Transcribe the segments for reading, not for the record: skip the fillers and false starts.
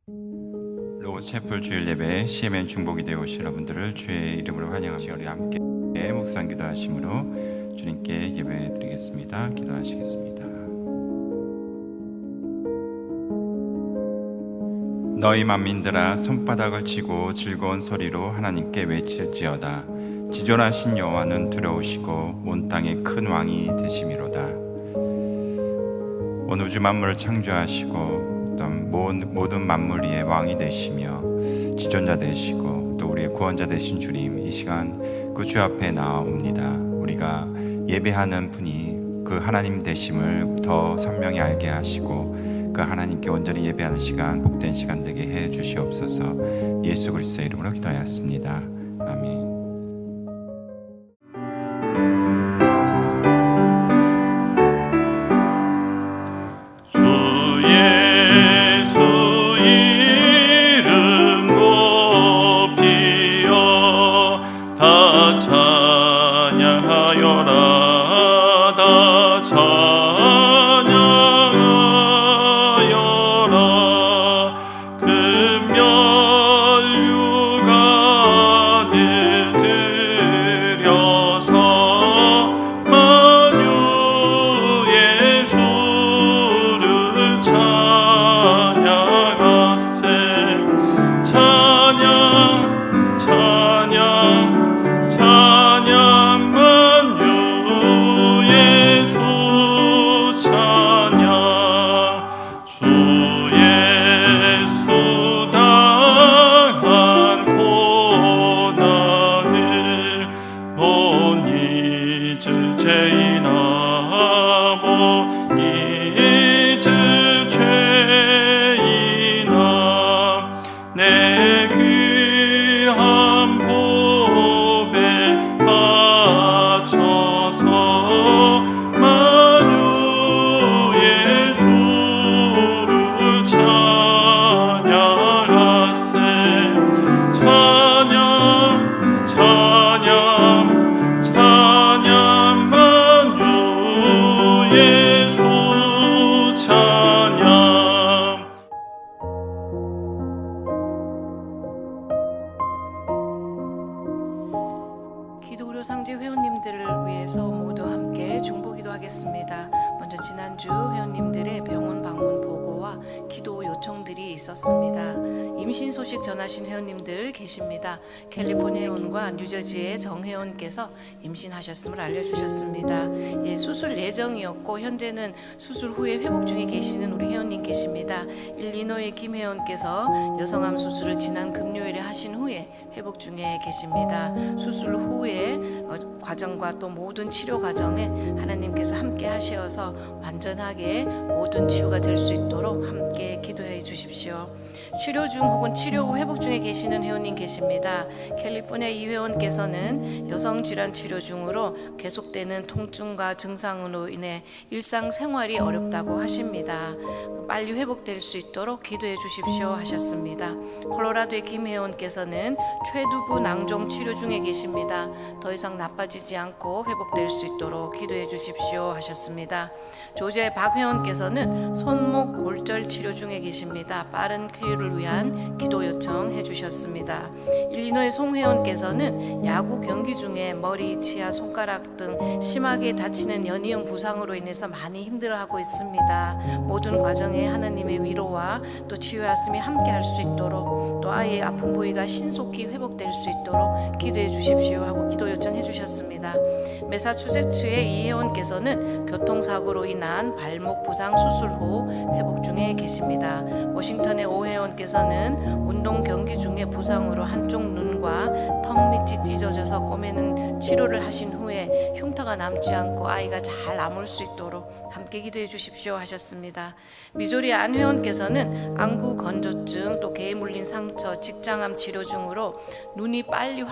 로고스채플 주일 예배 CMN 중복이 되어 오신 여러분들을 주의 이름으로 환영하시고 우리 함께 묵상 기도하심으로 주님께 예배 드리겠습니다. 기도하시겠습니다. 너희 만민들아 손바닥을 치고 즐거운 소리로 하나님께 외칠지어다. 지존하신 여호와는 두려우시고 온 땅의 큰 왕이 되심이로다. 온 우주 만물을 창조하시고 모든 만물 위에 왕이 되시며 지존자 되시고 또 우리의 구원자 되신 주님, 이 시간 그 주 앞에 나아옵니다. 우리가 예배하는 분이 그 하나님 되심을 더 선명히 알게 하시고 그 하나님께 온전히 예배하는 시간, 복된 시간 되게 해 주시옵소서. 예수 그리스도의 이름으로 기도하였습니다. 아멘. 기도그룹 상지 회원님들을 위해서 모두 함께 중보기도 하겠습니다. 먼저 지난주 회원님들의 병원 방문 보고와 기도 요청들이 있었습니다. 임신 소식 전하신 회원님들 계십니다. 캘리포니아 회원과 뉴저지의 정 회원께서 임신하셨음을 알려주셨습니다. 수술 예정이었고 현재는 수술 후에 회복 중에 계시는 우리 회원님 계십니다. 일리노이 김 회원께서 여성암 수술을 지난 금요일에 하신 후에 회복 중에 계십니다. 수술 후에 과정과 또 모든 치료 과정에 하나님께서 함께 하셔서 완전하게 모든 치유가 될 수 있도록 함께 기도해 주십시오. 치료 중 혹은 치료 후 회복 중에 계시는 회원님 계십니다. 캘리포니아 이 회원께서는 여성질환 치료 중으로 계속되는 통증과 증상으로 인해 일상생활이 어렵다고 하십니다. 빨리 회복될 수 있도록 기도해 주십시오 하셨습니다. 콜로라도의 김 회원께서는 최두부 낭종 치료 중에 계십니다. 더 이상 나빠지지 않고 회복될 수 있도록 기도해 주십시오 하셨습니다. 조지아의 박 회원께서는 손목 골절 치료 중에 계십니다. 빠른 쾌유를 위한 기도 요청해 주셨습니다. 일리노이 송 회원께서는 야구 경기 중에 머리, 치아, 손가락 등 심하게 다치는 연이은 부상으로 인해서 많이 힘들어하고 있습니다. 모든 과정에 하나님의 위로와 또 치유하심이 함께 할 수 있도록 또 아이의 아픈 부위가 신속히 회복될 수 있도록 기도해 주십시오 하고 기도 요청해 주셨습니다. 매사추세츠의 이 회원께서는 교통사고로 인한 발목 부상 수술 후 회복 중에 계십니다. 워싱턴의 오 회원께서는 운동 경기 중에 부상으로 한쪽 눈과 턱 밑이 찢어져서 꼬매는 치료를 하신 후에 흉터가 남지 않고 아이가 잘 아물 수 있도록 함께 기도해 주십시오 하셨습니다. 미조리 안 회원께서는 안구 건조증 또 개에 물린 상처, 직장암 치료 중으로 눈이 빨리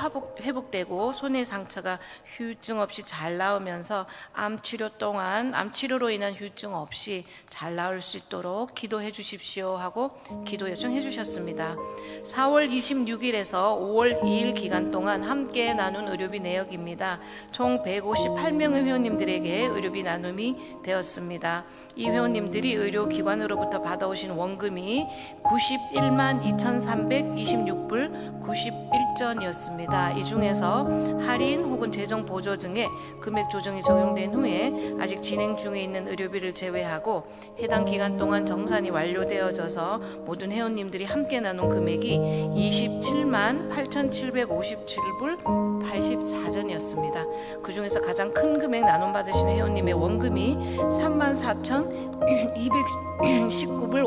회복되고 손의 상처가 후유증 없이 잘 나으면서 암 치료 동안 암 치료로 인한 후유증 없이 잘 나을 수 있도록 기도해 주십시오 하고 기도 요청해 주셨습니다. 4월 26일에서 5월 2일 기간 동안 함께 나눈 의료비 내역입니다. 총 158명의 회원님들에게 의료비 나눔이 되었습니다. 2,000원이었습니다. 이 회원님들이 의료기관으로부터 받아오신 원금이 91만 2,326불 91전이었습니다. 이 중에서 할인 혹은 재정 보조 등의 금액 조정이 적용된 후에 아직 진행 중에 있는 의료비를 제외하고 해당 기간 동안 정산이 완료되어져서 모든 회원님들이 함께 나눈 금액이 27만 8,757불 84전이었습니다. 그 중에서 가장 큰 금액 나눔 받으시는 회원님의 원금이 34,219불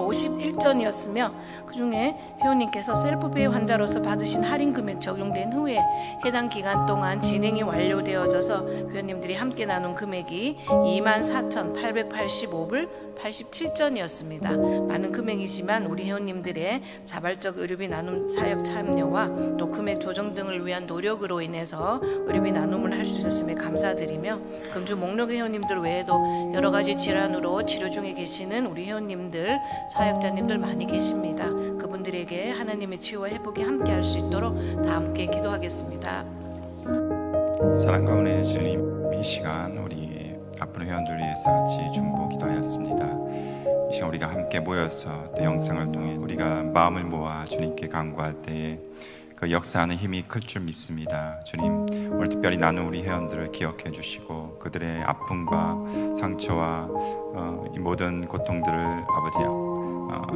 51전이었으며 그 중에 회원님께서 셀프페이 환자로서 받으신 할인 금액 적용된 후에 해당 기간 동안 진행이 완료되어져서 회원님들이 함께 나눈 금액이 24,885불 87전이었습니다. 많은 금액이지만 우리 회원님들의 자발적 의료비 나눔 사역 참여와 또 금액 조정 등을 위한 노력으로 인해서 의료비 나눔을 할 수 있었음에 감사드리며 금주 목록 회원님들 외에도 여러 가지 질환으로 치료 중에 계시는 우리 회원님들 사역자님들 많이 계십니다. 그분들에게 하나님의 치유와 회복이 함께 할 수 있도록 다 함께 기도하겠습니다. 사랑과 은혜의 주님, 이 시간 우리 아픈 회원들 위해서 같이 중보 기도하였습니다. 이 시간 우리가 함께 모여서 또 영상을 통해 우리가 마음을 모아 주님께 간구할 때에 그 역사하는 힘이 클 줄 믿습니다. 주님, 오늘 특별히 나눈 우리 회원들을 기억해 주시고 그들의 아픔과 상처와 이 모든 고통들을 아버지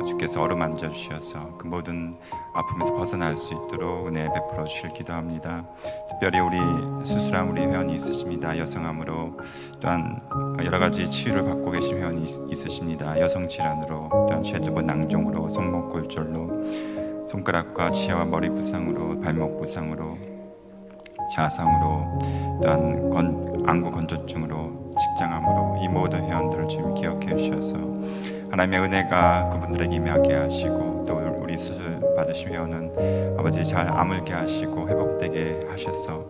주께서 어루만져 주셔서 그 모든 아픔에서 벗어날 수 있도록 은혜 베풀어 주실 기도합니다. 특별히 우리 수술한 우리 회원이 있으십니다. 여성암으로 또한 여러 가지 치유를 받고 계신 회원이 있으십니다. 여성 질환으로 또한 쇄두부 낭종으로 손목 골절로 손가락과 치아와 머리 부상으로 발목 부상으로 자상으로 또한 안구 건조증으로 직장암으로 이 모든 회원들을 주님 기억해 주셔서 하나님의 은혜가 그분들에게 임하게 하시고 또 우리 수술 받으신 회원은 아버지 잘 아물게 하시고 회복되게 하셔서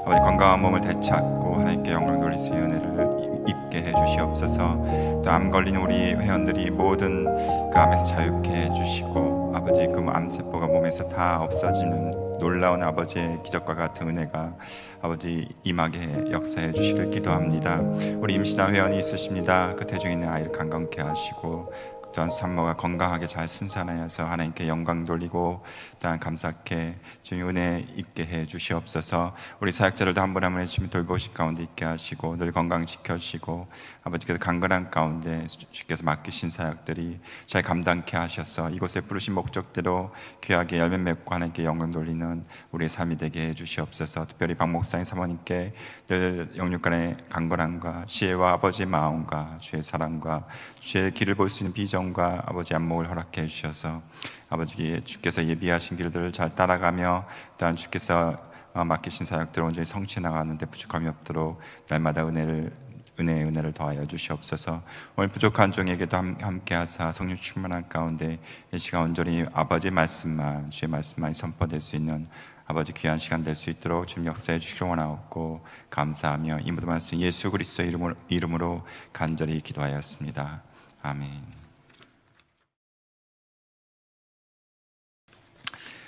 아버지 건강한 몸을 되찾고 하나님께 영광 돌릴 수 있는 은혜를 입게 해 주시옵소서. 또 암 걸린 우리 회원들이 모든 그 암에서 자유케 해 주시고 아버지 그 암세포가 몸에서 다 없어지는 놀라운 아버지의 기적과 같은 은혜가 아버지 임하게 역사해 주시길 기도합니다. 우리 임신한 회원이 있으십니다. 그 대중에 있는 아이를 강건케 하시고 또한 산모가 건강하게 잘 순산하여서 하나님께 영광 돌리고 또한 감사케 주님 은혜 있게 해 주시옵소서. 우리 사역자들도 한 분 한 분의 주님 돌보실 가운데 있게 하시고 늘 건강 지켜주시고 아버지께서 강건한 가운데 주께서 맡기신 사역들이 잘 감당케 하셔서 이곳에 부르신 목적대로 귀하게 열매 맺고 하나님께 영광 돌리는 우리의 삶이 되게 해 주시옵소서. 특별히 박 목사님 사모님께 늘 영육간의 강건함과 지혜와 아버지의 마음과 주의 사랑과 주의 길을 볼 수 있는 비전과 아버지 안목을 허락해 주셔서 아버지 주께서 예비하신 길들을 잘 따라가며 또한 주께서 맡기신 사역들을 온전히 성취해 나가는데 부족함이 없도록 날마다 은혜를 더하여 주시옵소서. 오늘 부족한 종에게도 함께 하사 성령 충만한 가운데 이 시간 온전히 아버지의 말씀만 주의 말씀만 선포될 수 있는 아버지 귀한 시간 될 수 있도록 주님 역사해 주시길 원하옵고 감사하며 이 모든 말씀 예수 그리스도의 이름으로 간절히 기도하였습니다. 아멘.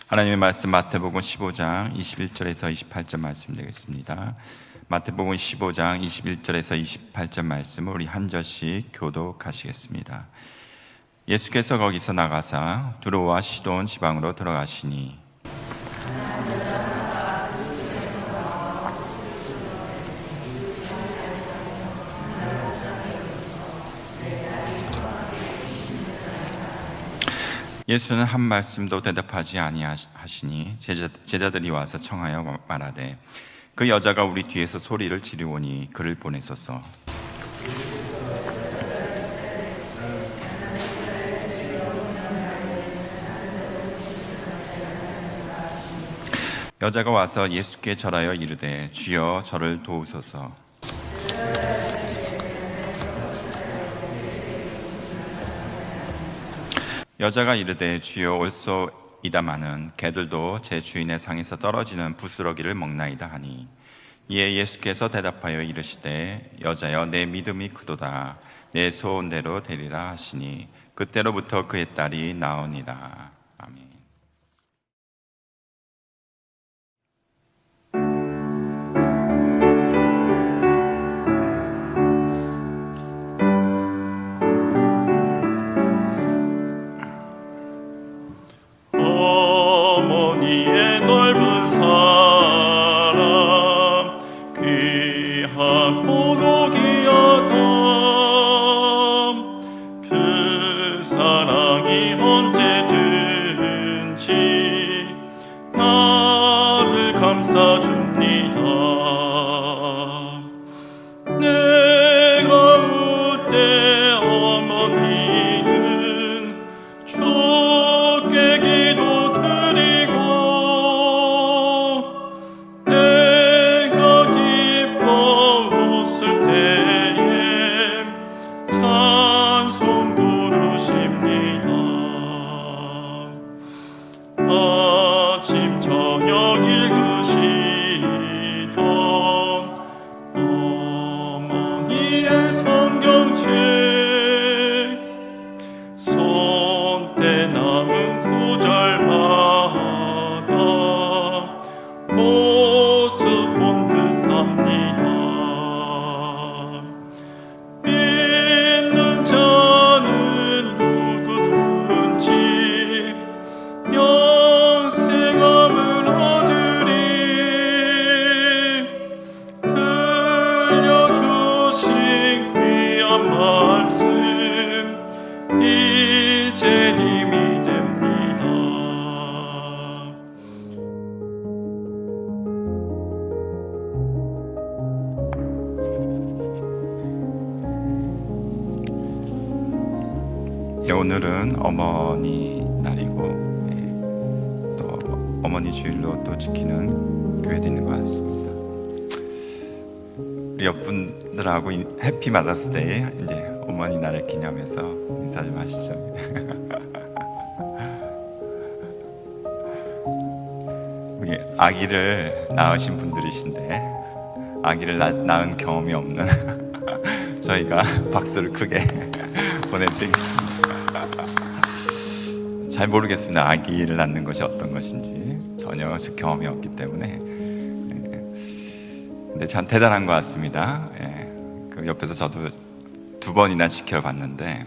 하나님의 말씀 마태복음 15장 21절에서 28절 말씀 되겠습니다. 마태복음 15장 21절에서 28절 말씀을 우리 한 절씩 교독하시겠습니다. 예수께서 거기서 나가사 두로와 시돈 지방으로 들어가시니 예수는 한 말씀도 대답하지 아니하시니 제자들이 와서 청하여 말하되 그 여자가 우리 뒤에서 소리를 지르오니 그를 보내소서. 여자가 와서 예수께 절하여 이르되 주여 저를 도우소서. 여자가 이르되 주여 올소이다마는 개들도 제 주인의 상에서 떨어지는 부스러기를 먹나이다 하니 이에 예수께서 대답하여 이르시되 여자여 내 믿음이 크도다 내 소원대로 되리라 하시니 그때로부터 그의 딸이 나으니라. 아멘. 위에 넓은 사랑 귀한 호록이 아담 그 사랑이 언제든지 나를 감싸줍니다. 내가 울 때 어머니는 주께 기도드리고 내가 기뻐 웃을 때에 찬송 부르십니다. 아침 저녁 읽으시던 어머니의 성경책 손때 남은 구절마다 모습 본 듯합니다. 믿는 자는 누구든지 영생함을 얻으리. 들려주신 귀한 말씀 이제 힘이 됩니다. 예, 오늘은 어머니 날이고 또 어머니 주일로 또 지키는 교회도 있는 것 같습니다. 우리 옆분들하고 해피 마더스데이 이제 어머니 날을 기념해서 인사 좀 하시죠. 우리 아기를 낳으신 분들이신데 아기를 낳은 경험이 없는 저희가 박수를 크게 보내드리겠습니다. 잘 모르겠습니다. 아기를 낳는 것이 어떤 것인지 전혀 경험이 없기 때문에. 근데 참 대단한 것 같습니다. 그 옆에서 저도 2번이나 지켜봤는데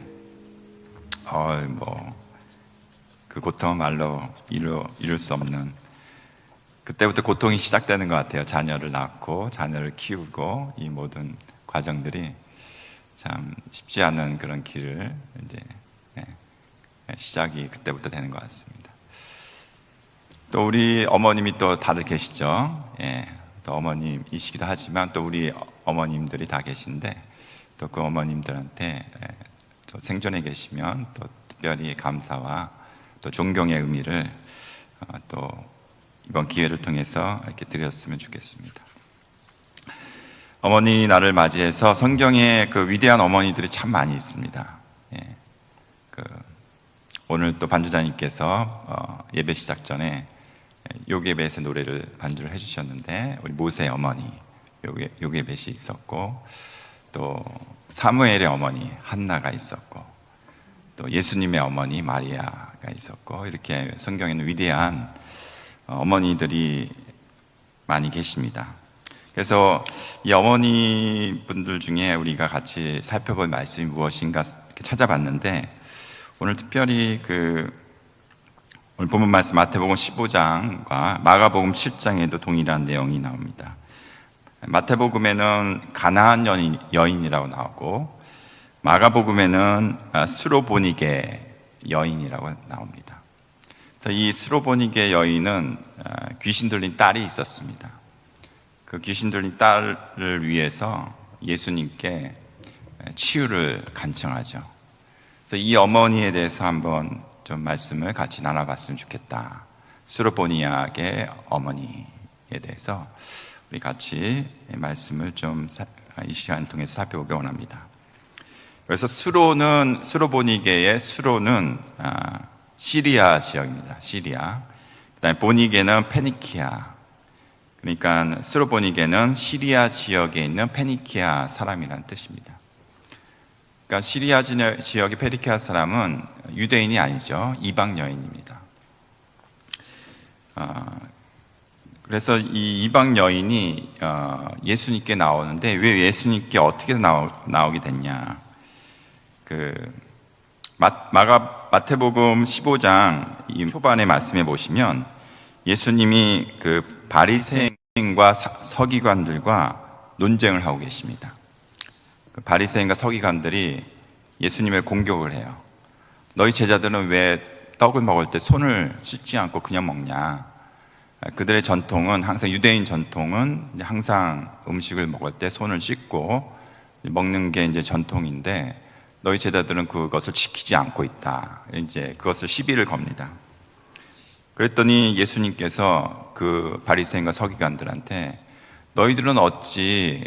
그 고통은 말로 이룰 수 없는, 그때부터 고통이 시작되는 것 같아요. 자녀를 낳고 자녀를 키우고 이 모든 과정들이 참 쉽지 않은 그런 길을 이제 시작이 그때부터 되는 것 같습니다. 또 우리 어머님이 또 다들 계시죠. 또 어머님이시기도 하지만 또 우리 어머님들이 다 계신데 또 그 어머님들한테 또 생존해 계시면 또 특별히 감사와 또 존경의 의미를 또 이번 기회를 통해서 이렇게 드렸으면 좋겠습니다. 어머니 날을 맞이해서 성경에 그 위대한 어머니들이 참 많이 있습니다. 오늘 또 반주자님께서 예배 시작 전에 요게벳의 노래를 반주를 해주셨는데 우리 모세의 어머니 요게벳이 있었고 또 사무엘의 어머니 한나가 있었고 또 예수님의 어머니 마리아가 있었고 이렇게 성경에는 위대한 어머니들이 많이 계십니다. 그래서 이 어머니 분들 중에 우리가 같이 살펴볼 말씀이 무엇인가 이렇게 찾아봤는데 오늘 특별히 오늘 본문 말씀 마태복음 15장과 마가복음 7장에도 동일한 내용이 나옵니다. 마태복음에는 가나안 여인이라고 나오고 마가복음에는 수로보니게 여인이라고 나옵니다. 이 수로보니게 여인은 귀신 들린 딸이 있었습니다. 그 귀신 들린 딸을 위해서 예수님께 치유를 간청하죠. 그래서 이 어머니에 대해서 한번 좀 말씀을 같이 나눠봤으면 좋겠다. 수로보니아의 어머니에 대해서 우리 같이 말씀을 좀 이 시간을 통해서 살펴보기 원합니다. 그래서 수로보니게의 수로는 시리아 지역입니다. 시리아. 그다음에 보니게는 페니키아. 그러니까 수로보니게는 시리아 지역에 있는 페니키아 사람이라는 뜻입니다. 그러니까 시리아 지역의 페니키아 사람은 유대인이 아니죠. 이방 여인입니다. 그래서 이 이방 여인이 예수님께 나오는데 왜 예수님께 어떻게 나오게 됐냐? 마태복음 15장 이 초반의 말씀에 보시면 예수님이 그 바리새인과 서기관들과 논쟁을 하고 계십니다. 그 바리새인과 서기관들이 예수님을 공격을 해요. 너희 제자들은 왜 떡을 먹을 때 손을 씻지 않고 그냥 먹냐? 그들의 전통은 항상, 유대인 전통은 항상 음식을 먹을 때 손을 씻고 먹는 게 이제 전통인데 너희 제자들은 그것을 지키지 않고 있다. 이제 그것을 시비를 겁니다. 그랬더니 예수님께서 그 바리새인과 서기관들한테 너희들은 어찌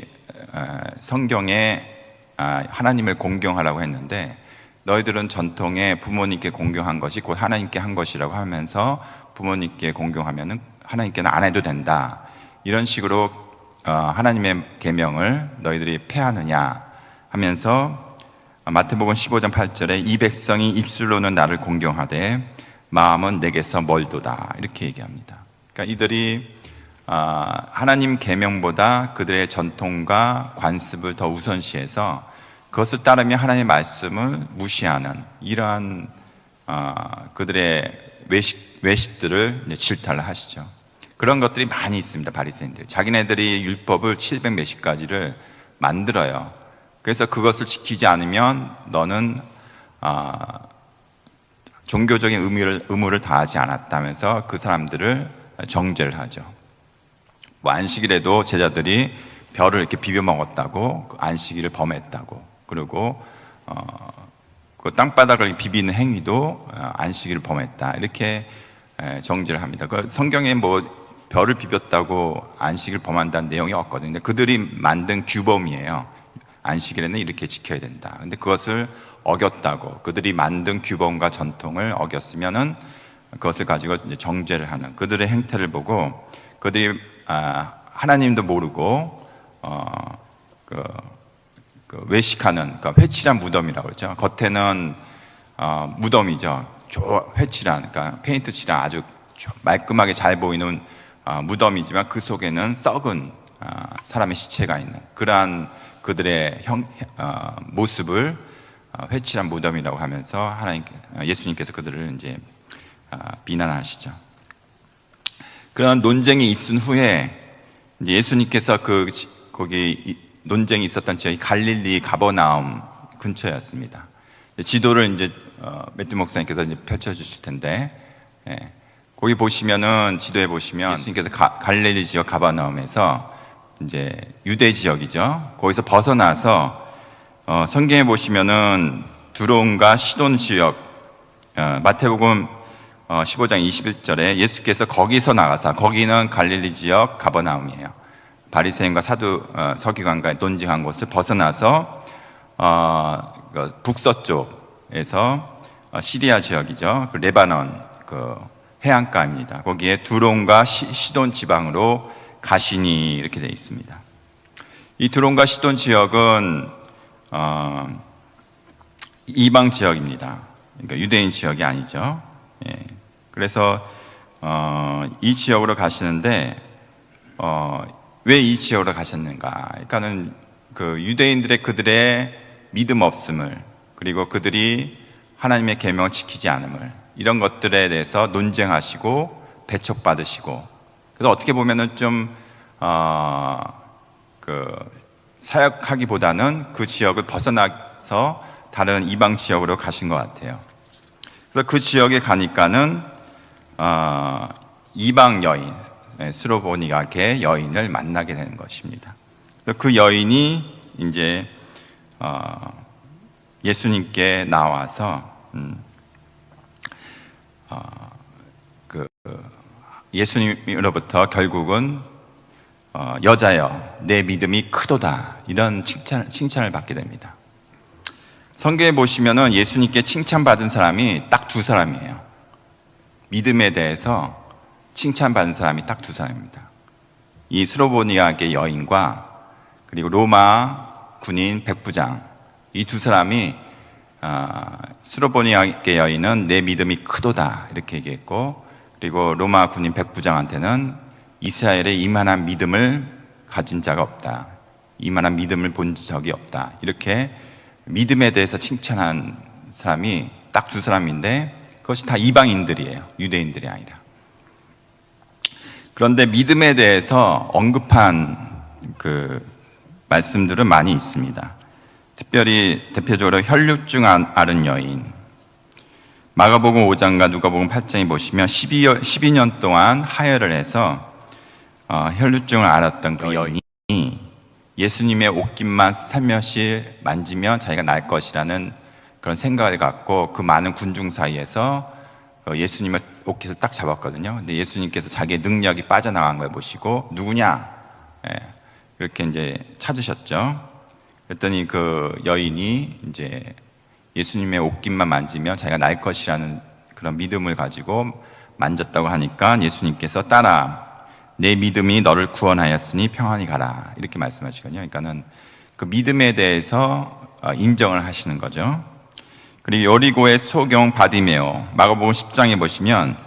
성경에 하나님을 공경하라고 했는데 너희들은 전통에 부모님께 공경한 것이 곧 하나님께 한 것이라고 하면서 부모님께 공경하면은 하나님께는 안 해도 된다. 이런 식으로 하나님의 계명을 너희들이 폐하느냐 하면서 마태복음 15장 8절에 이 백성이 입술로는 나를 공경하되 마음은 내게서 멀도다. 이렇게 얘기합니다. 그러니까 이들이 하나님 계명보다 그들의 전통과 관습을 더 우선시해서 그것을 따르며 하나님의 말씀을 무시하는 이러한 그들의 외식들을 질타를 하시죠. 그런 것들이 많이 있습니다. 바리새인들 자기네들이 율법을 700 몇십 가지를 만들어요. 그래서 그것을 지키지 않으면 너는 종교적인 의무를 다하지 않았다면서 그 사람들을 정죄를 하죠. 뭐 안식일에도 제자들이 벼를 이렇게 비벼 먹었다고, 그 안식일을 범했다고, 그리고 그 땅바닥을 비비는 행위도 안식일을 범했다, 이렇게 정죄를 합니다. 그 성경에 뭐 벼를 비볐다고 안식일 범한다는 내용이 없거든요. 근데 그들이 만든 규범이에요. 안식일에는 이렇게 지켜야 된다. 근데 그것을 어겼다고, 그들이 만든 규범과 전통을 어겼으면은 그것을 가지고 이제 정죄를 하는 그들의 행태를 보고 그들이 하나님도 모르고 그 외식하는, 그러니까 회칠한 무덤이라고 그러죠. 겉에는 무덤이죠. 회칠한, 그러니까 페인트 칠한 아주 말끔하게 잘 보이는 무덤이지만 그 속에는 썩은 사람의 시체가 있는 그러한 그들의 모습을 회칠한 무덤이라고 하면서 예수님께서 그들을 이제 비난하시죠. 그런 논쟁이 있은 후에 이제 예수님께서 거기 논쟁이 있었던 지역이 갈릴리 가버나움 근처였습니다. 지도를 이제 매튜 목사님께서 이제 펼쳐주실 텐데, 거기 보시면은 지도에 보시면 예수님께서 갈릴리 지역 가버나움에서 이제 유대 지역이죠. 거기서 벗어나서 성경에 보시면은 두론과 시돈 지역, 마태복음 15장 21절에 예수께서 거기서 나가사, 거기는 갈릴리 지역 가버나움이에요. 바리새인과 서기관과 논쟁한 곳을 벗어나서 북서쪽에서 시리아 지역이죠. 그 레바논 그 해안가입니다. 거기에 두론과 시돈 지방으로 가시니 이렇게 되어 있습니다. 이 두론과 시돈 지역은 이방 지역입니다. 그러니까 유대인 지역이 아니죠. 그래서 이 지역으로 가시는데 왜 이 지역으로 가셨는가? 그러니까는 그 유대인들의 그들의 믿음 없음을, 그리고 그들이 하나님의 계명을 지키지 않음을, 이런 것들에 대해서 논쟁하시고 배척받으시고, 그래서 어떻게 보면은 좀 사역하기보다는 그 지역을 벗어나서 다른 이방 지역으로 가신 것 같아요. 그래서 그 지역에 가니까는 이방 여인, 스로보니아계 여인을 만나게 되는 것입니다. 그래서 그 여인이 이제 예수님께 나와서 예수님으로부터 결국은 여자여 내 믿음이 크도다, 이런 칭찬을 받게 됩니다. 성경에 보시면은 예수님께 칭찬받은 사람이 딱 두 사람이에요. 믿음에 대해서 칭찬받은 사람이 딱 두 사람입니다. 이 스로보니아계 여인과 그리고 로마 군인 백부장, 이 두 사람이 스로보니아계 여인은 내 믿음이 크도다 이렇게 얘기했고, 그리고 로마 군인 백부장한테는 이스라엘에 이만한 믿음을 가진 자가 없다, 이만한 믿음을 본 적이 없다, 이렇게 믿음에 대해서 칭찬한 사람이 딱 두 사람인데 그것이 다 이방인들이에요. 유대인들이 아니라. 그런데 믿음에 대해서 언급한 그 말씀들은 많이 있습니다. 특별히 대표적으로 혈류증 앓은 여인, 마가복음 5장과 누가복음 8장에 보시면 12년 동안 하혈을 해서 혈류증을 앓았던 그 여인이 예수님의 옷깃만 살며시 만지면 자기가 날 것이라는 그런 생각을 갖고 그 많은 군중 사이에서 예수님의 옷깃을 딱 잡았거든요. 근데 예수님께서 자기의 능력이 빠져나간 걸 보시고 누구냐? 그렇게 이제 찾으셨죠. 그랬더니 그 여인이 이제 예수님의 옷깃만 만지면 자기가 날 것이라는 그런 믿음을 가지고 만졌다고 하니까 예수님께서 따라 내 믿음이 너를 구원하였으니 평안히 가라 이렇게 말씀하시거든요. 그러니까는 그 믿음에 대해서 인정을 하시는 거죠. 그리고 여리고의 소경 바디메오, 마가복음 10장에 보시면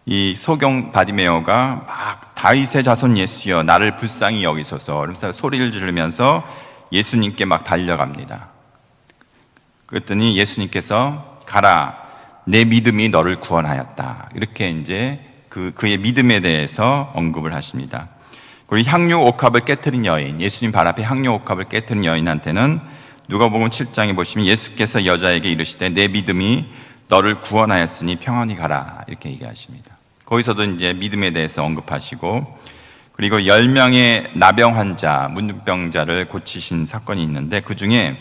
이 소경 바디메오가 막 다윗의 자손 예수여 나를 불쌍히 여기소서 그러면서 소리를 지르면서 예수님께 막 달려갑니다. 그랬더니 예수님께서 가라 내 믿음이 너를 구원하였다 이렇게 이제 그의 믿음에 대해서 언급을 하십니다. 그리고 향유 옥합을 깨트린 여인, 예수님 발 앞에 향유 옥합을 깨트린 여인한테는 누가복음 7장에 보시면 예수께서 여자에게 이르시되 내 믿음이 너를 구원하였으니 평안히 가라 이렇게 얘기하십니다. 거기서도 이제 믿음에 대해서 언급하시고, 그리고 10명의 나병 환자, 문둥병자를 고치신 사건이 있는데 그 중에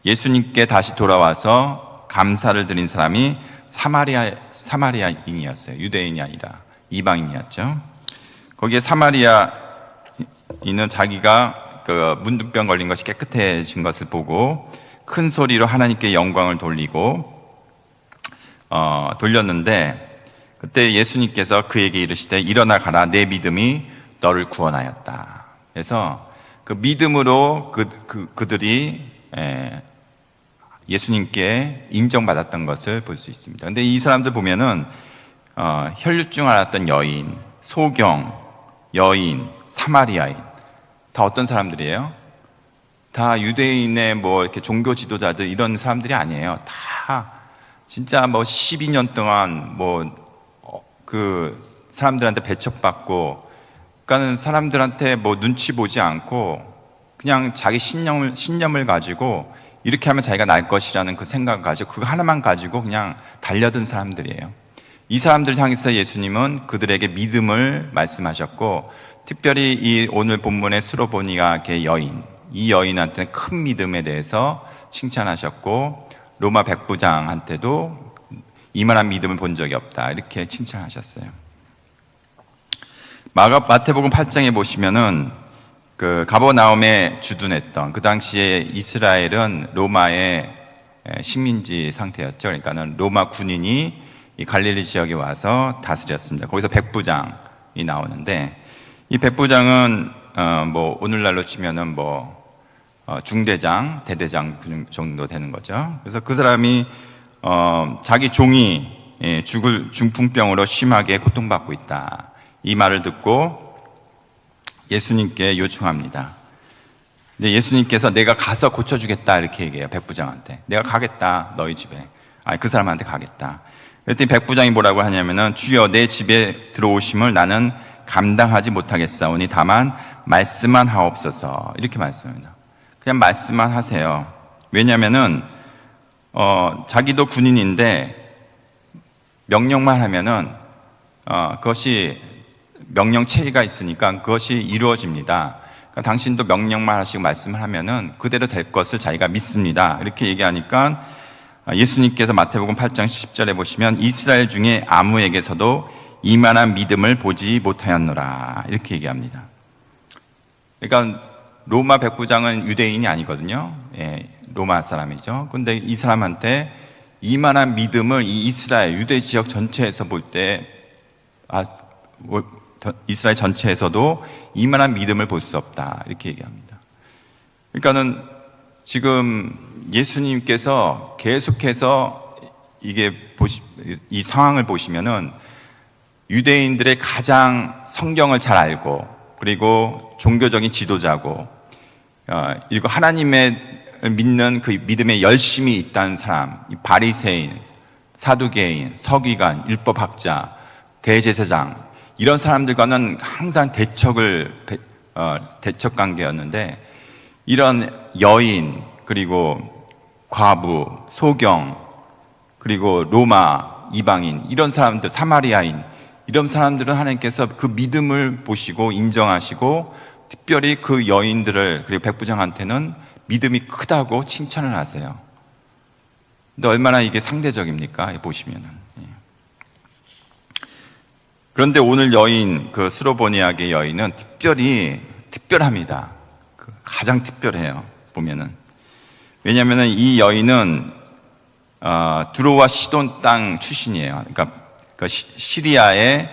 예수님께 다시 돌아와서 감사를 드린 사람이 사마리아인이었어요. 유대인이 아니라 이방인이었죠. 거기에 사마리아인은 자기가 그 문둥병 걸린 것이 깨끗해진 것을 보고 큰 소리로 하나님께 영광을 돌렸는데 그때 예수님께서 그에게 이르시되 일어나 가라 내 믿음이 너를 구원하였다. 그래서 그 믿음으로 그들이 예수님께 인정받았던 것을 볼 수 있습니다. 근데 이 사람들 보면은 혈류증 앓았던 여인, 소경, 여인, 사마리아인 다 어떤 사람들이에요? 다 유대인의 뭐 이렇게 종교 지도자들 이런 사람들이 아니에요. 다 진짜 뭐 12년 동안 뭐 그 사람들한테 배척받고, 그러니까는 사람들한테 뭐 눈치 보지 않고 그냥 자기 신념을 가지고 이렇게 하면 자기가 날 것이라는 그 생각을 가지고 그거 하나만 가지고 그냥 달려든 사람들이에요. 이 사람들 향해서 예수님은 그들에게 믿음을 말씀하셨고, 특별히 이 오늘 본문의 수로보니가의 여인, 이 여인한테는 큰 믿음에 대해서 칭찬하셨고, 로마 백부장한테도 이만한 믿음을 본 적이 없다 이렇게 칭찬하셨어요. 마태복음 8장에 보시면은 그 가버나움에 주둔했던, 그 당시에 이스라엘은 로마의 식민지 상태였죠. 그러니까는 로마 군인이 이 갈릴리 지역에 와서 다스렸습니다. 거기서 백부장이 나오는데, 이 백부장은 뭐 오늘날로 치면은 뭐 중대장, 대대장 정도 되는 거죠. 그래서 그 사람이 자기 종이 죽을 중풍병으로 심하게 고통받고 있다. 이 말을 듣고 예수님께 요청합니다. 근데 예수님께서 내가 가서 고쳐주겠다 이렇게 얘기해요. 백부장한테 내가 가겠다 너희 집에, 아니 그 사람한테 가겠다. 그랬더니 백부장이 뭐라고 하냐면은 주여 내 집에 들어오심을 나는 감당하지 못하겠사오니 다만 말씀만 하옵소서 이렇게 말씀합니다. 그냥 말씀만 하세요. 왜냐면은 자기도 군인인데 명령만 하면은 그것이 명령 체계가 있으니까 그것이 이루어집니다. 그러니까 당신도 명령만 하시고 말씀을 하면은 그대로 될 것을 자기가 믿습니다. 이렇게 얘기하니까 예수님께서 마태복음 8장 10절에 보시면 이스라엘 중에 아무에게서도 이만한 믿음을 보지 못하였노라 이렇게 얘기합니다. 그러니까 로마 백부장은 유대인이 아니거든요. 로마 사람이죠. 근데 이 사람한테 이만한 믿음을 이 이스라엘 유대 지역 전체에서 볼 때 이스라엘 전체에서도 이만한 믿음을 볼 수 없다 이렇게 얘기합니다. 그러니까는 지금 예수님께서 계속해서 이 상황을 보시면은 유대인들의 가장 성경을 잘 알고 그리고 종교적인 지도자고 그리고 하나님의 믿는 그 믿음에 열심히 있다는 사람, 바리새인, 사두개인, 서기관, 율법학자, 대제사장, 이런 사람들과는 항상 대척 관계였는데, 이런 여인, 그리고 과부, 소경, 그리고 로마 이방인, 이런 사람들, 사마리아인, 이런 사람들은 하나님께서 그 믿음을 보시고 인정하시고, 특별히 그 여인들을, 그리고 백부장한테는 믿음이 크다고 칭찬을 하세요. 근데 얼마나 이게 상대적입니까? 보시면은. 그런데 오늘 여인, 그 스로보니아계 여인은 특별합니다. 가장 특별해요, 보면은. 왜냐면은 이 여인은, 두로와 시돈 땅 출신이에요. 그러니까 시리아의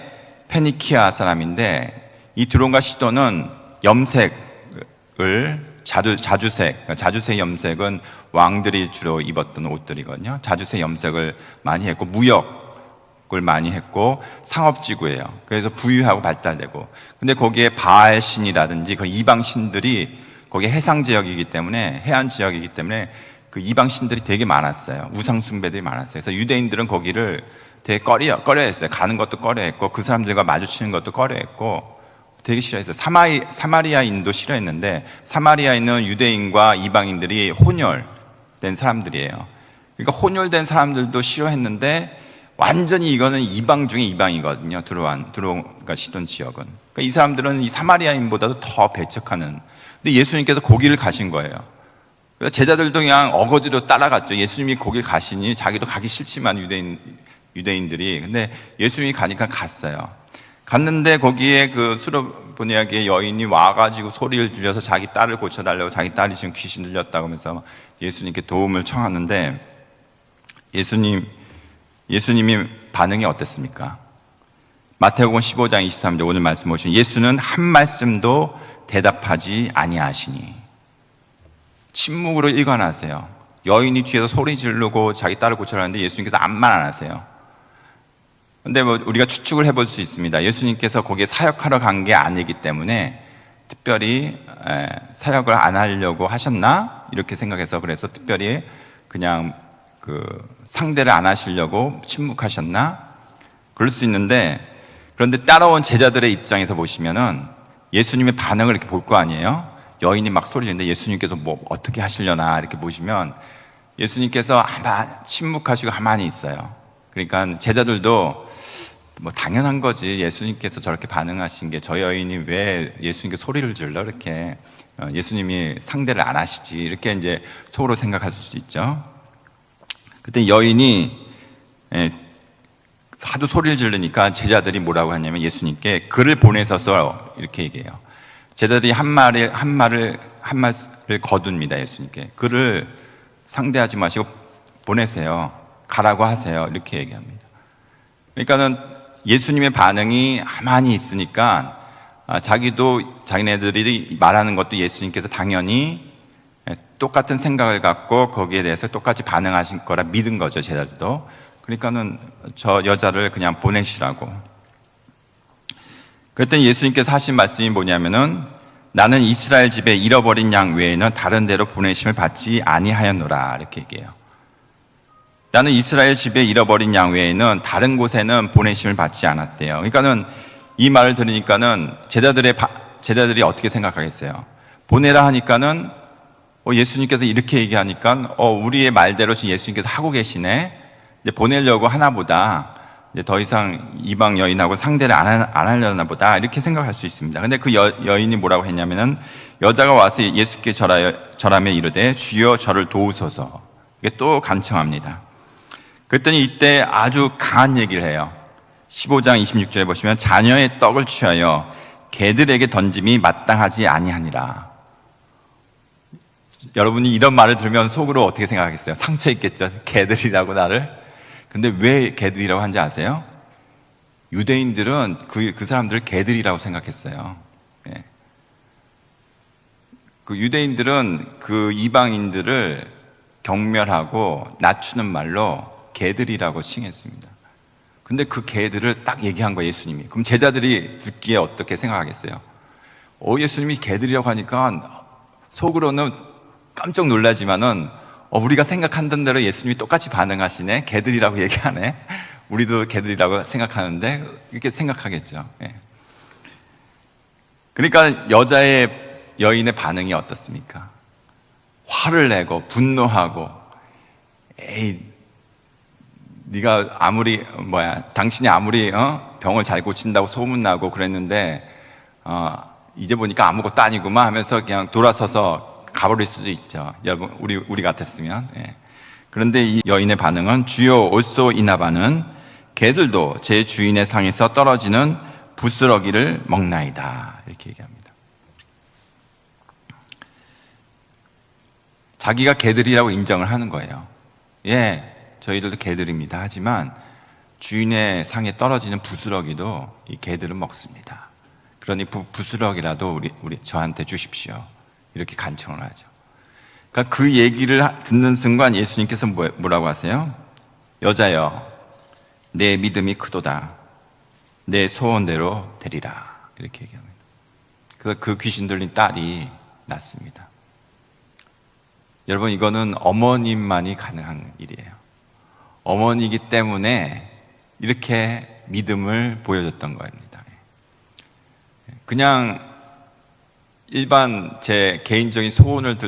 페니키아 사람인데, 이 두로와 시돈은 염색을, 자주색 염색은 왕들이 주로 입었던 옷들이거든요. 자주색 염색을 많이 했고, 무역을 많이 했고, 상업지구예요. 그래서 부유하고 발달되고. 근데 거기에 바알 신이라든지 그 이방 신들이, 거기에 해상 지역이기 때문에, 해안 지역이기 때문에 그 이방 신들이 되게 많았어요. 우상 숭배들이 많았어요. 그래서 유대인들은 거기를 되게 꺼려했어요. 가는 것도 꺼려했고, 그 사람들과 마주치는 것도 꺼려했고, 되게 싫어했어요. 사마리아인도 싫어했는데, 사마리아인은 유대인과 이방인들이 혼혈된 사람들이에요. 그러니까 혼혈된 사람들도 싫어했는데, 완전히 이거는 이방 중에 이방이거든요. 그러니까 시돈 지역은. 그러니까 이 사람들은 이 사마리아인보다도 더 배척하는. 근데 예수님께서 거기를 가신 거예요. 그래서 제자들도 그냥 어거지로 따라갔죠. 예수님이 거길 가시니, 자기도 가기 싫지만 유대인들이. 근데 예수님이 가니까 갔어요. 갔는데 거기에 그 수로보니아계 여인이 와가지고 소리를 들려서 자기 딸을 고쳐달라고, 자기 딸이 지금 귀신 들렸다고 하면서 예수님께 도움을 청하는데, 예수님이 반응이 어땠습니까? 마태복음 15장 23절 오늘 말씀 보시면, 예수는 한 말씀도 대답하지 아니하시니. 침묵으로 일관하세요. 여인이 뒤에서 소리 지르고 자기 딸을 고쳐라는데 예수님께서 아무 말 안 하세요. 근데 우리가 추측을 해볼 수 있습니다. 예수님께서 거기에 사역하러 간 게 아니기 때문에 특별히 사역을 안 하려고 하셨나? 이렇게 생각해서, 그래서 특별히 그냥 상대를 안 하시려고 침묵하셨나? 그럴 수 있는데, 그런데 따라온 제자들의 입장에서 보시면은 예수님의 반응을 이렇게 볼 거 아니에요? 여인이 막 소리 지르는데 예수님께서 뭐 어떻게 하시려나 이렇게 보시면, 예수님께서 아마 침묵하시고 가만히 있어요. 그러니까 제자들도 뭐 당연한 거지, 예수님께서 저렇게 반응하신 게, 저 여인이 왜 예수님께 소리를 질러, 이렇게 예수님이 상대를 안 하시지, 이렇게 이제 속으로 생각할 수 있죠. 그때 여인이 하도 소리를 지르니까 제자들이 뭐라고 하냐면, 예수님께 글을 보내셔서 이렇게 얘기해요. 제자들이 한 말을 거둡니다. 예수님께 글을 상대하지 마시고 보내세요. 가라고 하세요. 이렇게 얘기합니다. 그러니까는 예수님의 반응이 가만히 있으니까, 자기네들이 말하는 것도 예수님께서 당연히 똑같은 생각을 갖고 거기에 대해서 똑같이 반응하신 거라 믿은 거죠, 제자들도. 그러니까는 저 여자를 그냥 보내시라고. 그랬더니 예수님께서 하신 말씀이 뭐냐면은, 나는 이스라엘 집에 잃어버린 양 외에는 다른 데로 보내심을 받지 아니하였노라, 이렇게 얘기해요. 나는 이스라엘 집에 잃어버린 양 외에는 다른 곳에는 보내심을 받지 않았대요. 그러니까는 이 말을 들으니까는 제자들이 어떻게 생각하겠어요? 보내라 하니까는 예수님께서 이렇게 얘기하니까 우리의 말대로 예수님께서 하고 계시네. 이제 보내려고 하나 보다. 이제 더 이상 이방 여인하고 상대를 안 하려나 보다, 이렇게 생각할 수 있습니다. 근데 그 여인이 뭐라고 했냐면은, 여자가 와서 예수께 절하며 이르되 주여 저를 도우소서. 이게 또 간청합니다. 그랬더니 이때 아주 강한 얘기를 해요. 15장 26절에 보시면, 자녀의 떡을 취하여 개들에게 던짐이 마땅하지 아니하니라. 여러분이 이런 말을 들으면 속으로 어떻게 생각하겠어요? 상처 있겠죠? 개들이라고 나를. 근데 왜 개들이라고 한지 아세요? 유대인들은 그 사람들을 개들이라고 생각했어요. 예. 그 유대인들은 그 이방인들을 경멸하고 낮추는 말로 개들이라고 칭했습니다. 근데 그 개들을 딱 얘기한 거예요, 예수님이. 그럼 제자들이 듣기에 어떻게 생각하겠어요? 예수님이 개들이라고 하니까 속으로는 깜짝 놀라지만은, 우리가 생각한 대로 예수님이 똑같이 반응하시네? 개들이라고 얘기하네? 우리도 개들이라고 생각하는데 이렇게 생각하겠죠. 예. 그러니까 여인의 반응이 어떻습니까? 화를 내고 분노하고, 에이, 네가 아무리 당신이 아무리 병을 잘 고친다고 소문나고 그랬는데 이제 보니까 아무것도 아니구만 하면서 그냥 돌아서서 가버릴 수도 있죠. 여러분, 우리 같았으면. 예. 그런데 이 여인의 반응은 주여 올소 이나바는 개들도 제 주인의 상에서 떨어지는 부스러기를 먹나이다, 이렇게 얘기합니다. 자기가 개들이라고 인정을 하는 거예요. 예, 저희들도 개들입니다. 하지만 주인의 상에 떨어지는 부스러기도 이 개들은 먹습니다. 그러니 부스러기라도 우리 저한테 주십시오, 이렇게 간청을 하죠. 그러니까 그 얘기를 듣는 순간 예수님께서 뭐라고 하세요? 여자여, 내 믿음이 크도다. 내 소원대로 되리라, 이렇게 얘기합니다. 그래서 그 귀신 들린 딸이 낫습니다. 여러분, 이거는 어머님만이 가능한 일이에요. 어머니이기 때문에 이렇게 믿음을 보여줬던 겁니다. 그냥 일반 제 개인적인 소원을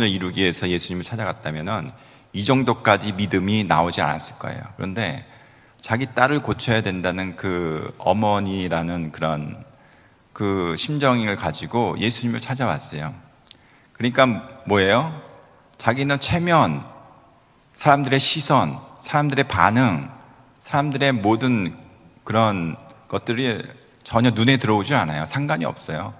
이루기 위해서 예수님을 찾아갔다면은 이 정도까지 믿음이 나오지 않았을 거예요. 그런데 자기 딸을 고쳐야 된다는 그 어머니라는 그런 그 심정을 가지고 예수님을 찾아왔어요. 그러니까 뭐예요? 자기는 체면, 사람들의 시선, 사람들의 반응, 사람들의 모든 그런 것들이 전혀 눈에 들어오지 않아요. 상관이 없어요.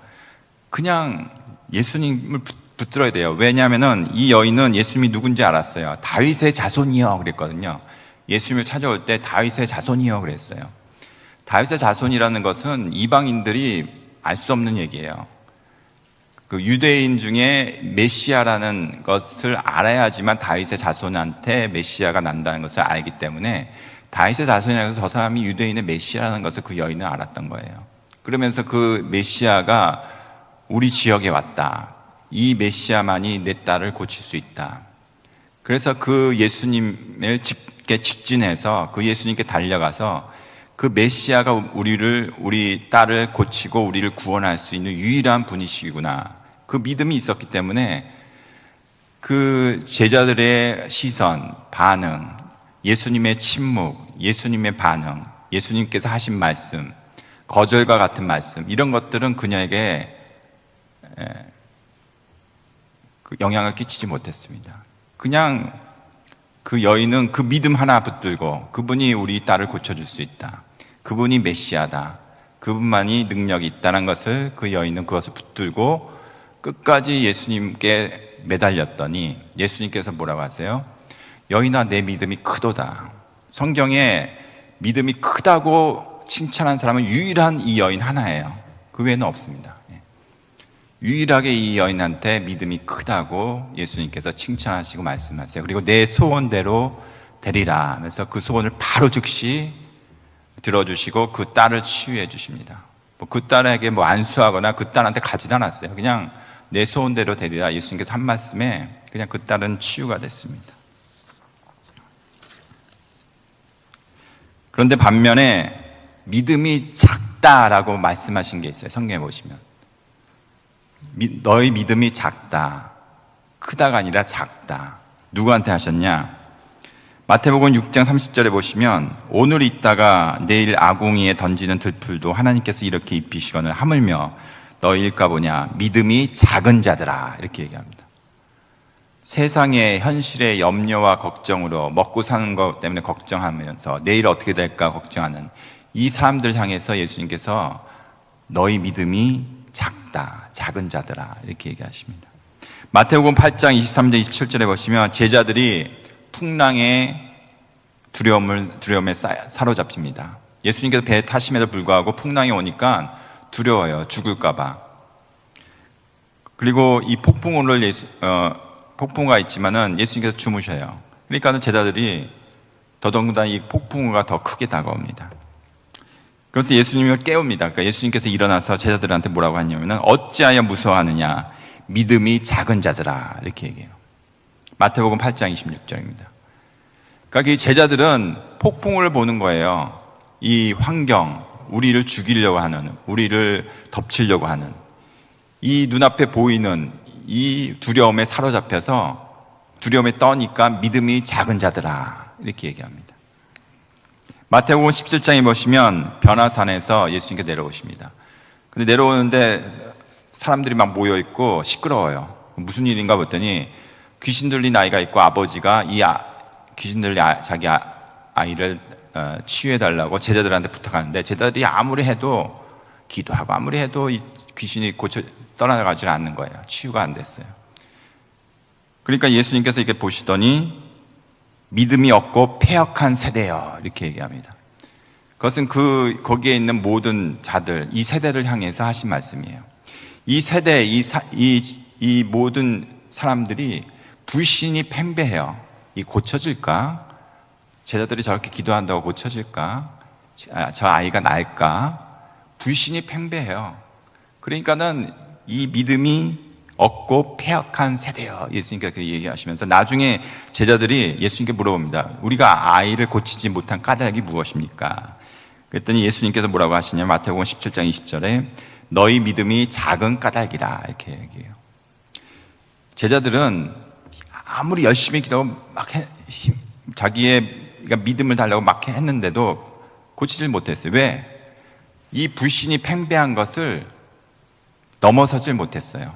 그냥 예수님을 붙들어야 돼요. 왜냐하면 이 여인은 예수님이 누군지 알았어요. 다윗의 자손이요 그랬거든요. 예수님을 찾아올 때 다윗의 자손이요 그랬어요. 다윗의 자손이라는 것은 이방인들이 알 수 없는 얘기예요. 그 유대인 중에 메시아라는 것을 알아야지만 다윗의 자손한테 메시아가 난다는 것을 알기 때문에 다윗의 자손이라고 해서 저 사람이 유대인의 메시아라는 것을 그 여인은 알았던 거예요. 그러면서 그 메시아가 우리 지역에 왔다. 이 메시아만이 내 딸을 고칠 수 있다. 그래서 그 예수님을 직진해서 그 예수님께 달려가서 그 메시아가 우리 딸을 고치고 우리를 구원할 수 있는 유일한 분이시구나, 그 믿음이 있었기 때문에 그 제자들의 시선, 반응, 예수님의 침묵, 예수님의 반응, 예수님께서 하신 말씀, 거절과 같은 말씀, 이런 것들은 그녀에게 영향을 끼치지 못했습니다. 그냥 그 여인은 그 믿음 하나 붙들고 그분이 우리 딸을 고쳐줄 수 있다, 그분이 메시아다, 그분만이 능력이 있다는 것을, 그 여인은 그것을 붙들고 끝까지 예수님께 매달렸더니 예수님께서 뭐라고 하세요? 여인아, 내 믿음이 크도다. 성경에 믿음이 크다고 칭찬한 사람은 유일한 이 여인 하나예요. 그 외에는 없습니다. 유일하게 이 여인한테 믿음이 크다고 예수님께서 칭찬하시고 말씀하세요. 그리고 내 소원대로 되리라 하면서 그 소원을 바로 즉시 들어주시고 그 딸을 치유해 주십니다. 그 딸에게 안수하거나 그 딸한테 가지도 않았어요. 그냥 내 소원대로 되리라 예수님께서 한 말씀에 그냥 그 딸은 치유가 됐습니다. 그런데 반면에 믿음이 작다라고 말씀하신 게 있어요. 성경에 보시면 너희 믿음이 작다, 크다가 아니라 작다. 누구한테 하셨냐? 마태복음 6장 30절에 보시면 오늘 있다가 내일 아궁이에 던지는 들풀도 하나님께서 이렇게 입히시거늘 하물며 너희일까 보냐, 믿음이 작은 자들아, 이렇게 얘기합니다. 세상의 현실의 염려와 걱정으로 먹고 사는 것 때문에 걱정하면서 내일 어떻게 될까 걱정하는 이 사람들 향해서 예수님께서 너희 믿음이 작다, 작은 자들아, 이렇게 얘기하십니다. 마태복음 8장 23절 27절에 보시면 제자들이 풍랑의 두려움에 사로잡힙니다. 예수님께서 배에 타심에도 불구하고 풍랑이 오니까 두려워요. 죽을까봐. 그리고 이 폭풍우가 있지만은 예수님께서 주무셔요. 그러니까 제자들이 더더군다나 이 폭풍우가 더 크게 다가옵니다. 그래서 예수님을 깨웁니다. 그러니까 예수님께서 일어나서 제자들한테 뭐라고 하냐면은 어찌하여 무서워하느냐, 믿음이 작은 자들아, 이렇게 얘기해요. 마태복음 8장 26절입니다. 그러니까 이 제자들은 폭풍을 보는 거예요. 이 환경, 우리를 죽이려고 하는, 우리를 덮치려고 하는 이 눈앞에 보이는 이 두려움에 사로잡혀서 두려움에 떠니까 믿음이 작은 자들아, 이렇게 얘기합니다. 마태복음 17장에 보시면 변화산에서 예수님께 내려오십니다. 근데 내려오는데 사람들이 막 모여 있고 시끄러워요. 무슨 일인가 봤더니 귀신 들린 아이가 있고 아버지가 귀신 들린 자기 아이를 치유해달라고 제자들한테 부탁하는데 제자들이 아무리 해도 기도하고 아무리 해도 이 귀신이 떠나가지는 않는 거예요. 치유가 안 됐어요. 그러니까 예수님께서 이렇게 보시더니 믿음이 없고 패역한 세대여, 이렇게 얘기합니다. 그것은 거기에 있는 모든 자들, 이 세대를 향해서 하신 말씀이에요. 이 세대, 이 모든 사람들이 불신이 팽배해요. 이 고쳐질까? 제자들이 저렇게 기도한다고 고쳐질까? 저 아이가 나을까? 불신이 팽배해요. 그러니까는 이 믿음이 없고 패역한 세대여, 예수님께서 그렇게 얘기하시면서 나중에 제자들이 예수님께 물어봅니다. 우리가 아이를 고치지 못한 까닭이 무엇입니까? 그랬더니 예수님께서 뭐라고 하시냐면 마태복음 17장 20절에 너희 믿음이 작은 까닭이라, 이렇게 얘기해요. 제자들은 아무리 열심히 기도하고 막 자기의 믿음을 달라고 막 했는데도 고치질 못했어요. 왜? 이 불신이 팽배한 것을 넘어서질 못했어요.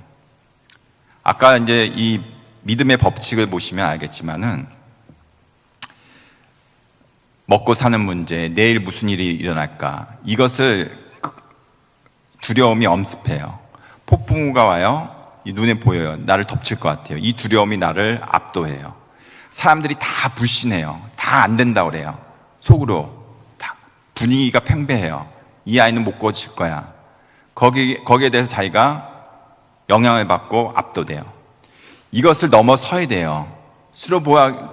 아까 이제 이 믿음의 법칙을 보시면 알겠지만은 먹고 사는 문제, 내일 무슨 일이 일어날까, 이것을 두려움이 엄습해요. 폭풍우가 와요. 이 눈에 보여요. 나를 덮칠 것 같아요. 이 두려움이 나를 압도해요. 사람들이 다 불신해요. 다 안 된다고 그래요. 속으로 다 분위기가 팽배해요. 이 아이는 못 고칠 거야. 거기에 대해서 자기가 영향을 받고 압도돼요. 이것을 넘어서야 돼요. 수로보아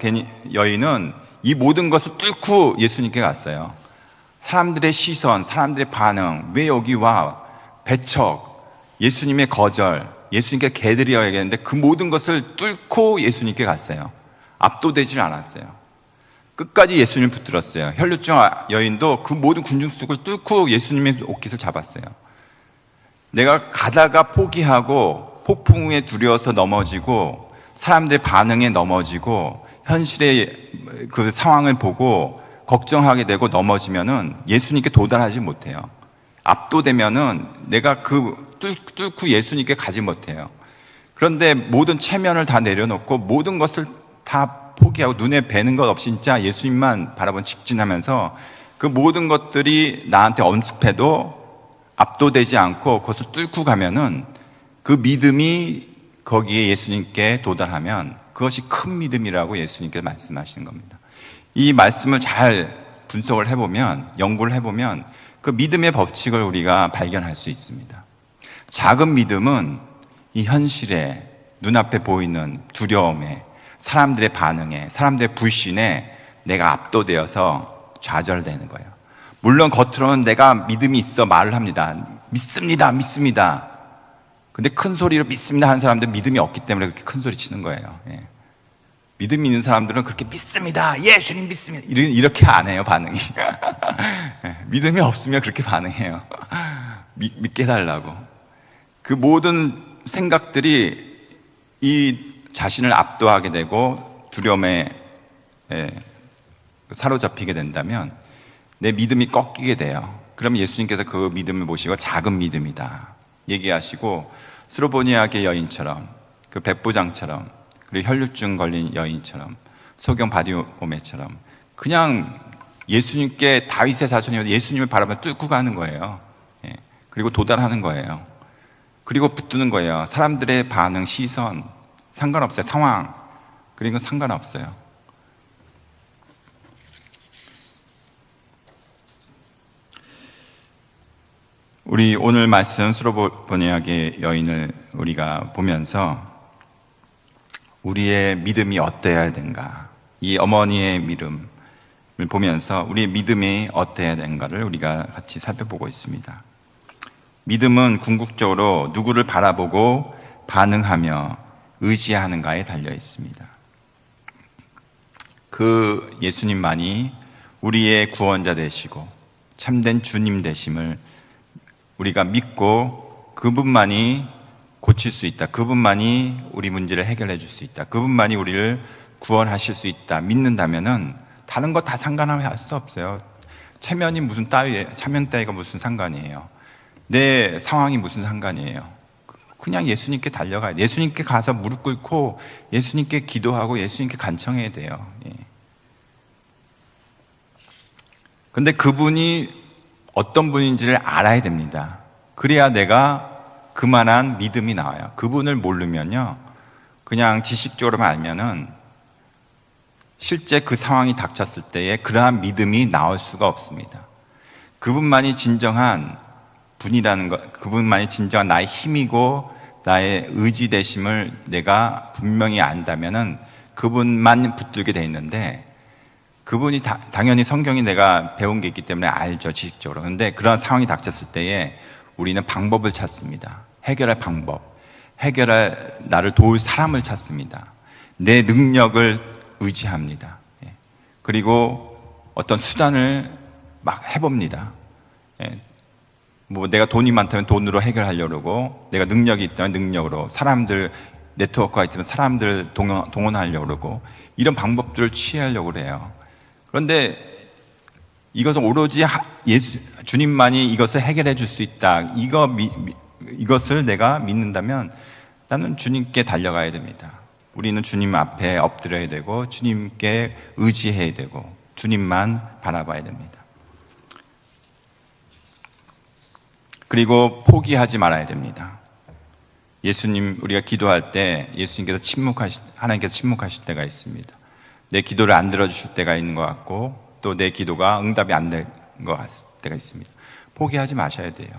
여인은 이 모든 것을 뚫고 예수님께 갔어요. 사람들의 시선, 사람들의 반응, 왜 여기 와? 배척, 예수님의 거절, 예수님께 개드려야겠는데 그 모든 것을 뚫고 예수님께 갔어요. 압도되질 않았어요. 끝까지 예수님을 붙들었어요. 혈루증 여인도 그 모든 군중속을 뚫고 예수님의 옷깃을 잡았어요. 내가 가다가 포기하고 폭풍우에 두려워서 넘어지고 사람들의 반응에 넘어지고 현실의 그 상황을 보고 걱정하게 되고 넘어지면은 예수님께 도달하지 못해요. 압도되면은 내가 뚫고 예수님께 가지 못해요. 그런데 모든 체면을 다 내려놓고 모든 것을 다 포기하고 눈에 뵈는 것 없이 진짜 예수님만 바라본 직진하면서 그 모든 것들이 나한테 엄습해도 압도되지 않고 그것을 뚫고 가면은 그 믿음이 거기에 예수님께 도달하면 그것이 큰 믿음이라고 예수님께서 말씀하시는 겁니다. 이 말씀을 잘 분석을 해보면, 연구를 해보면 그 믿음의 법칙을 우리가 발견할 수 있습니다. 작은 믿음은 이 현실에, 눈앞에 보이는 두려움에, 사람들의 반응에, 사람들의 불신에 내가 압도되어서 좌절되는 거예요. 물론 겉으로는 내가 믿음이 있어 말을 합니다. 믿습니다, 믿습니다. 근데 큰 소리로 믿습니다 하는 사람들은 믿음이 없기 때문에 그렇게 큰 소리 치는 거예요. 예. 믿음이 있는 사람들은 그렇게 믿습니다, 예, 주님 믿습니다, 이렇게 안 해요, 반응이. 예. 믿음이 없으면 그렇게 반응해요. 믿게 해달라고. 그 모든 생각들이 이 자신을 압도하게 되고 두려움에 사로잡히게 된다면 내 믿음이 꺾이게 돼요. 그럼 예수님께서 그 믿음을 보시고 작은 믿음이다 얘기하시고, 수로보니아의 여인처럼, 그 백부장처럼, 그리고 혈루증 걸린 여인처럼, 소경 바디오메처럼 그냥 예수님께, 다윗의 자손이면 예수님을 바라보며 뚫고 가는 거예요. 예. 그리고 도달하는 거예요. 그리고 붙드는 거예요. 사람들의 반응, 시선 상관없어요. 상황, 그런 건 상관없어요. 우리 오늘 말씀 수로보니아의 여인을 우리가 보면서 우리의 믿음이 어때야 되는가, 이 어머니의 믿음을 보면서 우리의 믿음이 어때야 되는가를 우리가 같이 살펴보고 있습니다. 믿음은 궁극적으로 누구를 바라보고 반응하며 의지하는가에 달려 있습니다. 그 예수님만이 우리의 구원자 되시고 참된 주님 되심을 우리가 믿고 그분만이 고칠 수 있다, 그분만이 우리 문제를 해결해 줄 수 있다, 그분만이 우리를 구원하실 수 있다 믿는다면은 다른 거 다 상관할 수 없어요. 체면이 무슨 따위에, 체면 따위가 무슨 상관이에요. 내 상황이 무슨 상관이에요. 그냥 예수님께 달려가야 돼. 예수님께 가서 무릎 꿇고 예수님께 기도하고 예수님께 간청해야 돼요. 예. 근데 그분이 어떤 분인지를 알아야 됩니다. 그래야 내가 그만한 믿음이 나와요. 그분을 모르면요, 그냥 지식적으로만 알면은 실제 그 상황이 닥쳤을 때에 그러한 믿음이 나올 수가 없습니다. 그분만이 진정한 분이라는 것, 그분만이 진정한 나의 힘이고 나의 의지 되심을 내가 분명히 안다면은 그분만 붙들게 돼 있는데, 그분이 당연히 성경이 내가 배운 게 있기 때문에 알죠, 지식적으로. 그런데 그런 상황이 닥쳤을 때에 우리는 방법을 찾습니다. 해결할 방법, 해결할 나를 도울 사람을 찾습니다. 내 능력을 의지합니다. 그리고 어떤 수단을 막 해봅니다. 뭐 내가 돈이 많다면 돈으로 해결하려고 그러고, 내가 능력이 있다면 능력으로, 사람들 네트워크가 있으면 사람들 동원하려고 그러고, 이런 방법들을 취하려고 그래요. 그런데 이것은 오로지 주님만이 이것을 해결해 줄 수 있다, 이것을 내가 믿는다면 나는 주님께 달려가야 됩니다. 우리는 주님 앞에 엎드려야 되고 주님께 의지해야 되고 주님만 바라봐야 됩니다. 그리고 포기하지 말아야 됩니다. 예수님, 우리가 기도할 때 예수님께서 하나님께서 침묵하실 때가 있습니다. 내 기도를 안 들어주실 때가 있는 것 같고, 또 내 기도가 응답이 안 될 것 같을 때가 있습니다. 포기하지 마셔야 돼요.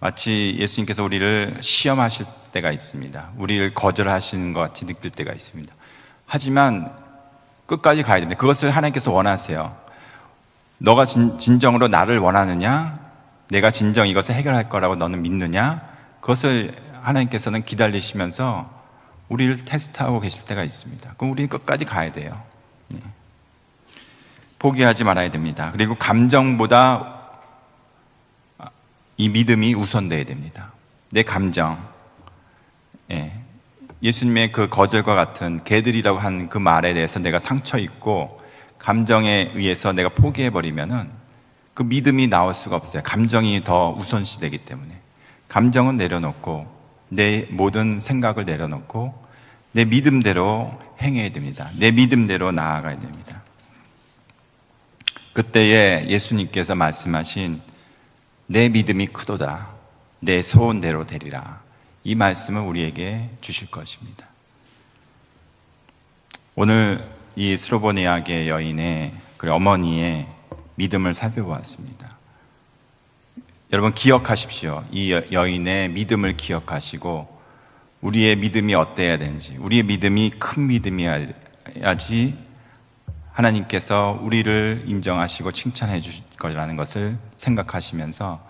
마치 예수님께서 우리를 시험하실 때가 있습니다. 우리를 거절하시는 것 같이 느낄 때가 있습니다. 하지만 끝까지 가야 됩니다. 그것을 하나님께서 원하세요. 너가 진정으로 나를 원하느냐? 내가 진정 이것을 해결할 거라고 너는 믿느냐? 그것을 하나님께서는 기다리시면서 우리를 테스트하고 계실 때가 있습니다. 그럼 우리는 끝까지 가야 돼요. 포기하지 말아야 됩니다. 그리고 감정보다 이 믿음이 우선돼야 됩니다. 내 감정, 예수님의 그 거절과 같은 개들이라고 한 그 말에 대해서 내가 상처 있고 감정에 의해서 내가 포기해버리면은 그 믿음이 나올 수가 없어요. 감정이 더 우선시되기 때문에. 감정은 내려놓고 내 모든 생각을 내려놓고 내 믿음대로 행해야 됩니다. 내 믿음대로 나아가야 됩니다. 그때에 예수님께서 말씀하신 내 믿음이 크도다, 내 소원대로 되리라, 이 말씀을 우리에게 주실 것입니다. 오늘 이 스로보니아계 여인의 그 어머니의 믿음을 살펴보았습니다. 여러분 기억하십시오. 이 여인의 믿음을 기억하시고 우리의 믿음이 어때야 되는지, 우리의 믿음이 큰 믿음이어야지 하나님께서 우리를 인정하시고 칭찬해 주실 거라는 것을 생각하시면서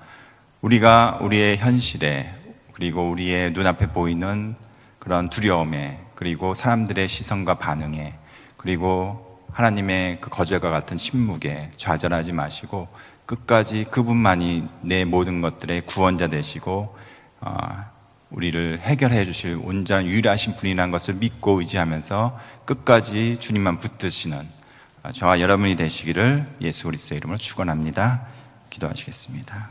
우리가 우리의 현실에, 그리고 우리의 눈앞에 보이는 그런 두려움에, 그리고 사람들의 시선과 반응에, 그리고 하나님의 그 거절과 같은 침묵에 좌절하지 마시고 끝까지 그분만이 내 모든 것들의 구원자 되시고 우리를 해결해 주실 온전한 유일하신 분이라는 것을 믿고 의지하면서 끝까지 주님만 붙드시는 저와 여러분이 되시기를 예수 그리스도의 이름으로 축원합니다. 기도하시겠습니다.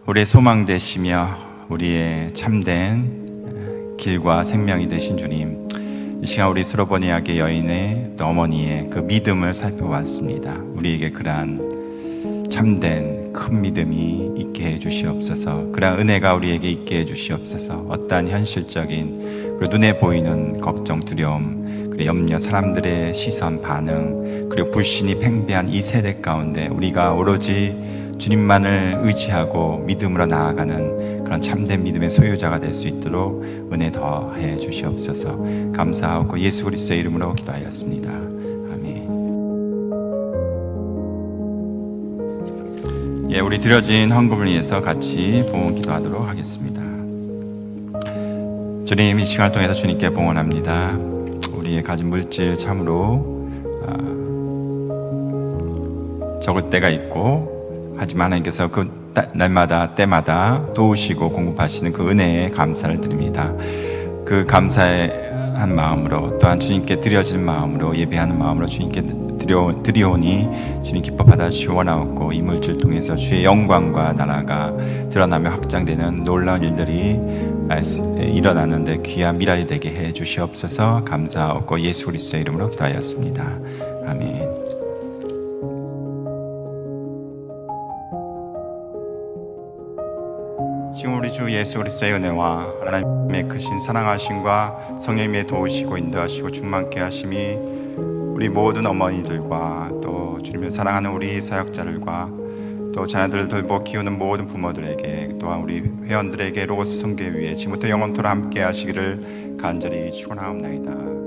우리의 소망 되시며 우리의 참된 길과 생명이 되신 주님, 이 시간 우리 스로보니아계 여인의 또 어머니의 그 믿음을 살펴봤습니다. 우리에게 그러한 참된 큰 믿음이 있게 해 주시옵소서. 그러한 은혜가 우리에게 있게 해 주시옵소서. 어떠한 현실적인 그리고 눈에 보이는 걱정, 두려움, 그리고 염려, 사람들의 시선, 반응, 그리고 불신이 팽배한 이 세대 가운데 우리가 오로지 주님만을 의지하고 믿음으로 나아가는 그런 참된 믿음의 소유자가 될 수 있도록 은혜 더해 주시옵소서. 감사하고 예수 그리스도의 이름으로 기도하였습니다. 아멘. 예, 우리 드려진 헌금을 위해서 같이 봉헌 기도하도록 하겠습니다. 주님, 이 시간을 통해서 주님께 봉헌합니다. 우리의 가진 물질 참으로 적을 때가 있고, 하지만 하나님께서 그 날마다 때마다 도우시고 공급하시는 그 은혜에 감사를 드립니다. 그 감사한 마음으로, 또한 주님께 드려지는 마음으로, 예배하는 마음으로 주님께 드리오니 주님 기뻐 받아주시기 원하옵고, 이 물질 통해서 주의 영광과 나라가 드러나며 확장되는 놀라운 일들이 일어나는데 귀한 미랄이 되게 해 주시옵소서. 감사하옵고 예수 그리스도의 이름으로 기도하였습니다. 아멘. 지금 우리 주 예수 그리스도의 은혜와 하나님의 크신 사랑하심과 성령님의 도우시고 인도하시고 충만케 하심이 우리 모든 어머니들과 또 주님을 사랑하는 우리 사역자들과 또 자녀들을 돌보 키우는 모든 부모들에게, 또한 우리 회원들에게 로고스 선교회 위에 지금부터 영원토록 함께 하시기를 간절히 축원하옵나이다.